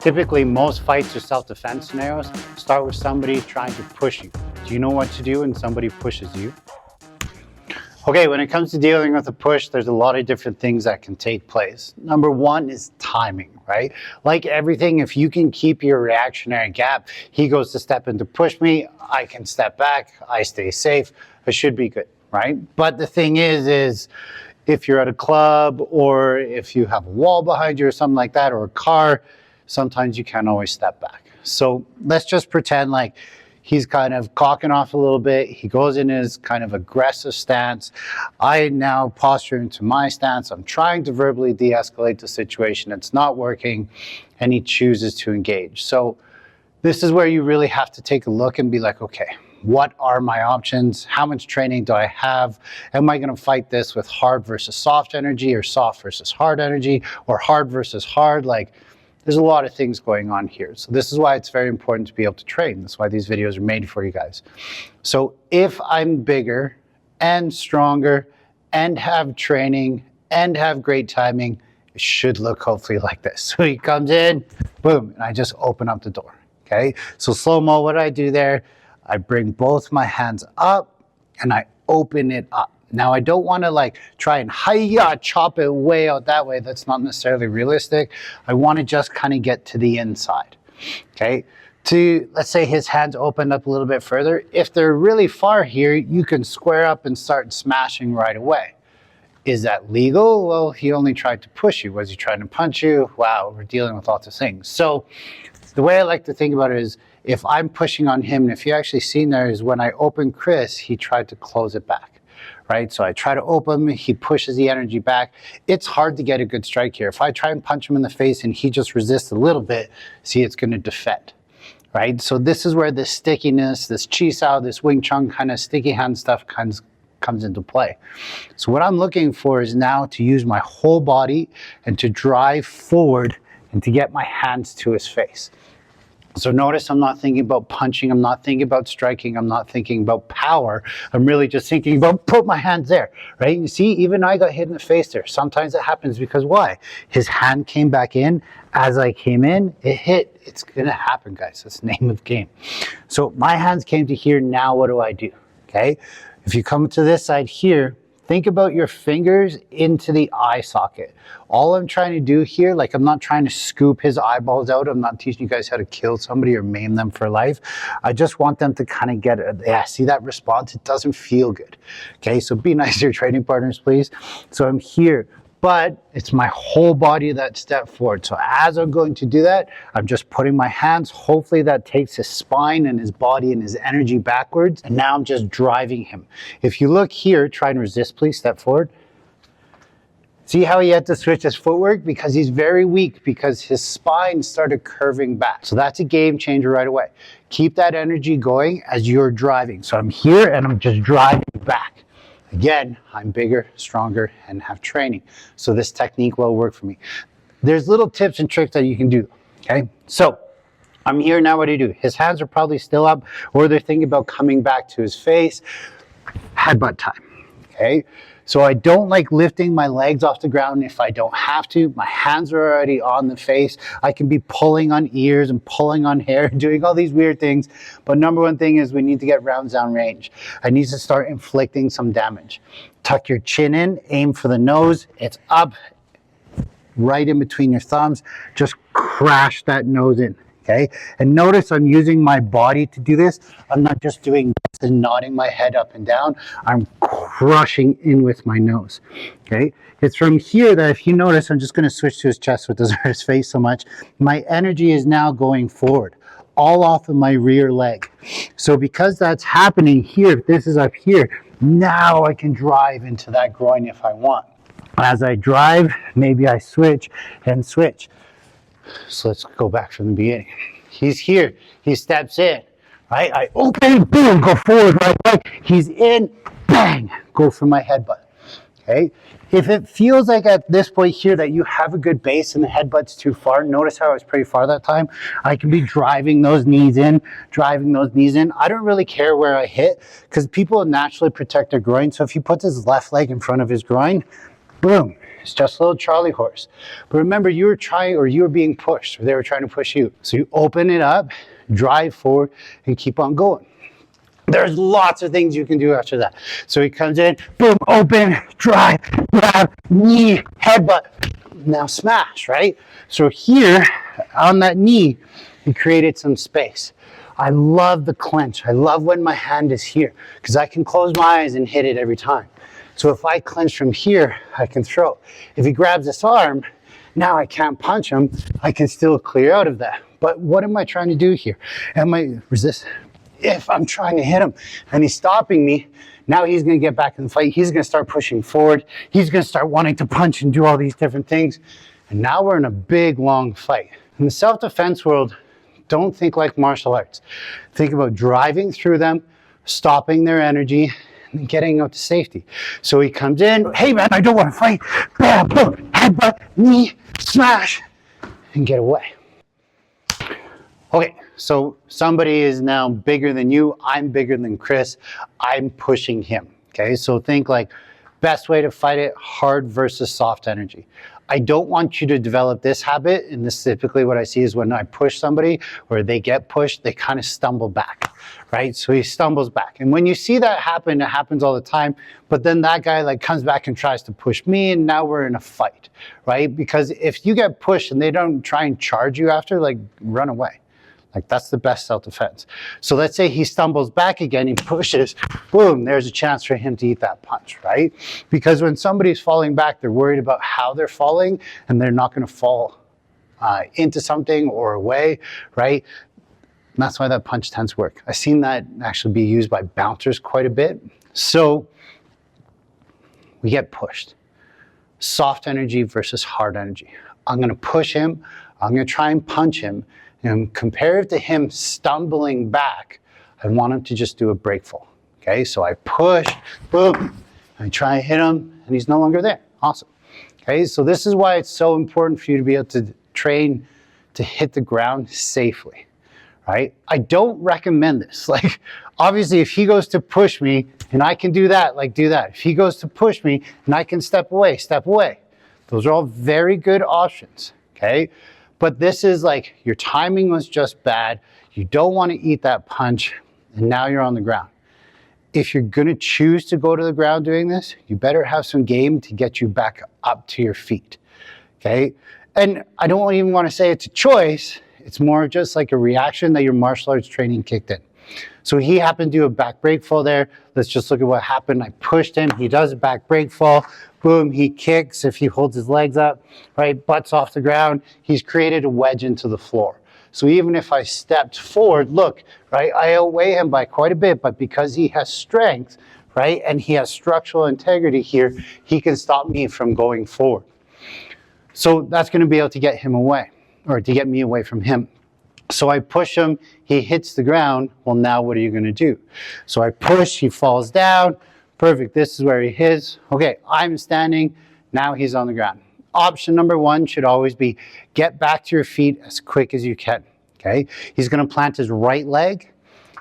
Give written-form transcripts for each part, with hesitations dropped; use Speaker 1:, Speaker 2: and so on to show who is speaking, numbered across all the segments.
Speaker 1: Typically, most fights or self-defense scenarios start with somebody trying to push you. Do you know what to do when somebody pushes you? Okay, when it comes to dealing with a push, there's a lot of different things that can take place. Number one is timing, right? Like everything, if you can keep your reactionary gap, he goes to step in to push me, I can step back, I stay safe, it should be good, right? But the thing is if you're at a club or if you have a wall behind you or something like that, or a car, sometimes you can't always step back. So let's just pretend like he's kind of cocking off a little bit. He goes in his kind of aggressive stance. I now posture into my stance. I'm trying to verbally de-escalate the situation. It's not working, and he chooses to engage. So this is where you really have to take a look and be like, okay, what are my options? How much training do I have? Am I going to fight this with hard versus soft energy, or soft versus hard energy, or hard versus hard? Like, there's a lot of things going on here. So this is why it's very important to be able to train. That's why these videos are made for you guys. So if I'm bigger and stronger and have training and have great timing, it should look hopefully like this. So he comes in, boom, and I just open up the door, okay? So slow-mo, what I do there, I bring both my hands up and I open it up. Now, I don't want to like try and hi-ya chop it way out that way. That's not necessarily realistic. I want to just kind of get to the inside, okay? Let's say his hands opened up a little bit further. If they're really far here, you can square up and start smashing right away. Is that legal? Well, he only tried to push you. Was he trying to punch you? Wow, we're dealing with lots of things. So the way I like to think about it is, if I'm pushing on him, and if you actually seen there, is when I open Chris, he tried to close it back. Right? So I try to open him, he pushes the energy back. It's hard to get a good strike here. If I try and punch him in the face and he just resists a little bit, see, it's going to defend, right? So this is where this stickiness, this chi sao, this Wing Chun kind of sticky hand stuff comes into play. So what I'm looking for is now to use my whole body and to drive forward and to get my hands to his face. So notice I'm not thinking about punching, I'm not thinking about striking, I'm not thinking about power. I'm really just thinking about put my hands there, right? You see, even I got hit in the face there. Sometimes it happens because why? His hand came back in. As I came in, it hit. It's gonna happen, guys. That's the name of the game. So my hands came to here, now what do I do? Okay, if you come to this side here, think about your fingers into the eye socket. All I'm trying to do here, like I'm not trying to scoop his eyeballs out. I'm not teaching you guys how to kill somebody or maim them for life. I just want them to kind of get it. Yeah, see that response? It doesn't feel good. Okay, so be nice to your training partners, please. So I'm here, but it's my whole body that step forward. So as I'm going to do that, I'm just putting my hands, hopefully that takes his spine and his body and his energy backwards. And now I'm just driving him. If you look here, try and resist, please, step forward. See how he had to switch his footwork? Because he's very weak, because his spine started curving back. So that's a game changer right away. Keep that energy going as you're driving. So I'm here and I'm just driving back. Again, I'm bigger, stronger, and have training. So this technique will work for me. There's little tips and tricks that you can do, okay? So I'm here now, what do you do? His hands are probably still up, or they're thinking about coming back to his face. Headbutt time, okay? So I don't like lifting my legs off the ground if I don't have to. My hands are already on the face. I can be pulling on ears and pulling on hair and doing all these weird things. But number one thing is we need to get rounds down range. I need to start inflicting some damage. Tuck your chin in, aim for the nose. It's up, right in between your thumbs. Just crash that nose in. Okay, and notice I'm using my body to do this. I'm not just doing this and nodding my head up and down. I'm crushing in with my nose. Okay, it's from here that if you notice, I'm just going to switch to his chest so it doesn't hurt his face so much. My energy is now going forward, all off of my rear leg. So because that's happening here, if this is up here, now I can drive into that groin if I want. As I drive, maybe I switch and switch. So let's go back from the beginning. He's here, he steps in, right? I open, boom, go forward, right? He's in, bang, go for my headbutt, okay? If it feels like at this point here that you have a good base and the headbutt's too far, notice how I was pretty far that time. I can be driving those knees in, driving those knees in. I don't really care where I hit because people naturally protect their groin. So if he puts his left leg in front of his groin, boom, It's just a little Charlie horse. But remember, you were trying, or you were being pushed, or they were trying to push you. So you open it up, drive forward, and keep on going. There's lots of things you can do after that. So he comes in, boom, open, drive, grab, knee, headbutt. Now smash, right? So here, on that knee, he created some space. I love the clench. I love when my hand is here, because I can close my eyes and hit it every time. So if I clench from here, I can throw. If he grabs this arm, now I can't punch him. I can still clear out of that. But what am I trying to do here? Am I resist? If I'm trying to hit him and he's stopping me, now he's going to get back in the fight. He's going to start pushing forward. He's going to start wanting to punch and do all these different things. And now we're in a big, long fight. In the self-defense world, don't think like martial arts. Think about driving through them, stopping their energy, and getting out to safety. So he comes in, hey man, I don't want to fight. Bam, boom, headbutt, knee, smash, and get away. Okay, so somebody is now bigger than you. I'm bigger than Chris. I'm pushing him. Okay, so think like best way to fight it, hard versus soft energy. I don't want you to develop this habit, and this is typically what I see is when I push somebody or they get pushed, they kind of stumble back, right? So he stumbles back. And when you see that happen, it happens all the time, but then that guy like comes back and tries to push me, and now we're in a fight, right? Because if you get pushed and they don't try and charge you after, like run away. Like that's the best self-defense. So let's say he stumbles back again, he pushes, boom, there's a chance for him to eat that punch, right? Because when somebody's falling back, they're worried about how they're falling and they're not gonna fall into something or away, right? And that's why that punch tends to work. I've seen that actually be used by bouncers quite a bit. So we get pushed. Soft energy versus hard energy. I'm gonna push him, I'm gonna try and punch him, and compared to him stumbling back, I want him to just do a breakfall. Okay, so I push, boom, I try and hit him, and he's no longer there. Awesome. Okay, so this is why it's so important for you to be able to train to hit the ground safely, right? I don't recommend this. Like, obviously, if he goes to push me and I can do that, like do that. If he goes to push me and I can step away, step away. Those are all very good options, okay? But this is like your timing was just bad. You don't want to eat that punch, and now you're on the ground. If you're going to choose to go to the ground doing this, you better have some game to get you back up to your feet, okay? And I don't even want to say it's a choice. It's more just like a reaction that your martial arts training kicked in. So he happened to do a back break fall there. Let's just look at what happened. I pushed him. He does a back break fall. Boom, he kicks. If he holds his legs up, right, butts off the ground, he's created a wedge into the floor. So even if I stepped forward, look, right, I outweigh him by quite a bit, but because he has strength, right, and he has structural integrity here, he can stop me from going forward. So that's going to be able to get him away, or to get me away from him. So I push him, he hits the ground. Well, now what are you going to do? So I push, he falls down. Perfect, this is where he is. Okay, I'm standing, now he's on the ground. Option number one should always be get back to your feet as quick as you can, okay? He's gonna plant his right leg,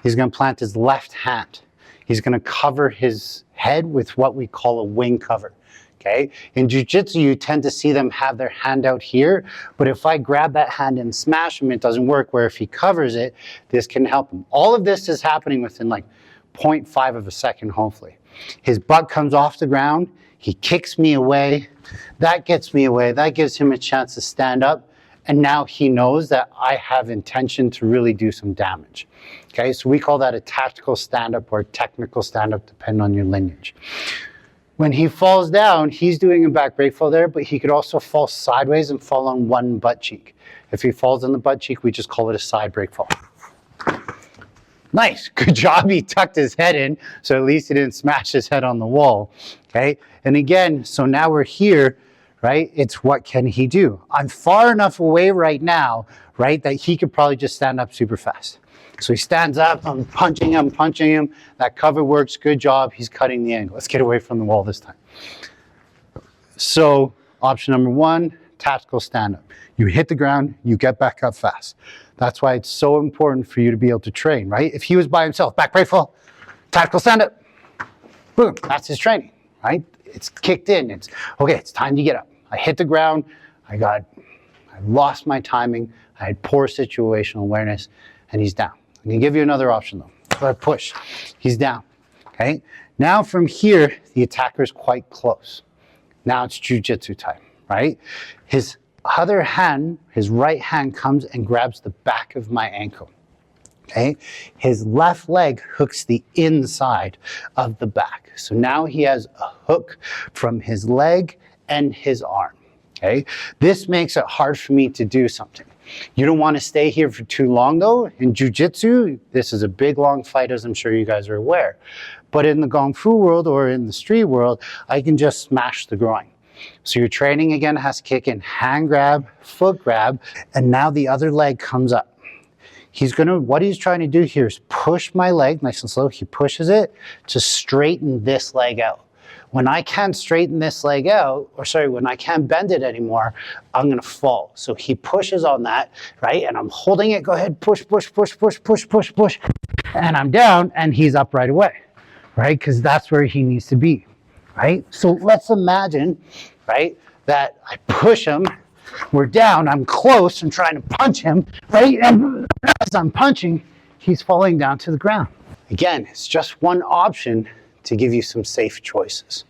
Speaker 1: he's gonna plant his left hand. He's gonna cover his head with what we call a wing cover, okay? In jiu-jitsu, you tend to see them have their hand out here, but if I grab that hand and smash him, it doesn't work, where if he covers it, this can help him. All of this is happening within like 0.5 of a second, hopefully. His butt comes off the ground, he kicks me away, that gets me away, that gives him a chance to stand up, and now he knows that I have intention to really do some damage. Okay, so we call that a tactical stand-up or technical stand-up, depending on your lineage. When he falls down, he's doing a back break fall there, but he could also fall sideways and fall on one butt cheek. If he falls on the butt cheek, we just call it a side break fall. Nice, good job, he tucked his head in, so at least he didn't smash his head on the wall, okay? And again, so now we're here, right? It's what can he do? I'm far enough away right now, right, that he could probably just stand up super fast. So he stands up, I'm punching him, that cover works, good job, he's cutting the angle. Let's get away from the wall this time. So option number one, tactical stand-up. You hit the ground, you get back up fast. That's why it's so important for you to be able to train, right? If he was by himself, back break fall, tactical stand-up, boom, that's his training, right? It's kicked in. It's, okay, it's time to get up. I hit the ground. I lost my timing. I had poor situational awareness, and he's down. I'm gonna give you another option though. So I push, he's down, okay? Now from here, the attacker is quite close. Now it's jujitsu time, right? His other hand, his right hand comes and grabs the back of my ankle, okay? His left leg hooks the inside of the back. So now he has a hook from his leg and his arm, okay? This makes it hard for me to do something. You don't want to stay here for too long though. In jiu-jitsu, this is a big long fight, as I'm sure you guys are aware. But in the Gong Fu world or in the street world, I can just smash the groin. So your training again has to kick in hand grab, foot grab, and now the other leg comes up. What he's trying to do here is push my leg nice and slow. He pushes it to straighten this leg out. When I can't straighten this leg out, when I can't bend it anymore, I'm gonna fall. So he pushes on that, right? And I'm holding it, go ahead, push, push, push, push, push, push, push. And I'm down and he's up right away, right? Because that's where he needs to be, right? So let's imagine, right, that I push him, we're down, I'm close, I'm trying to punch him, right? And as I'm punching, he's falling down to the ground. Again, it's just one option to give you some safe choices.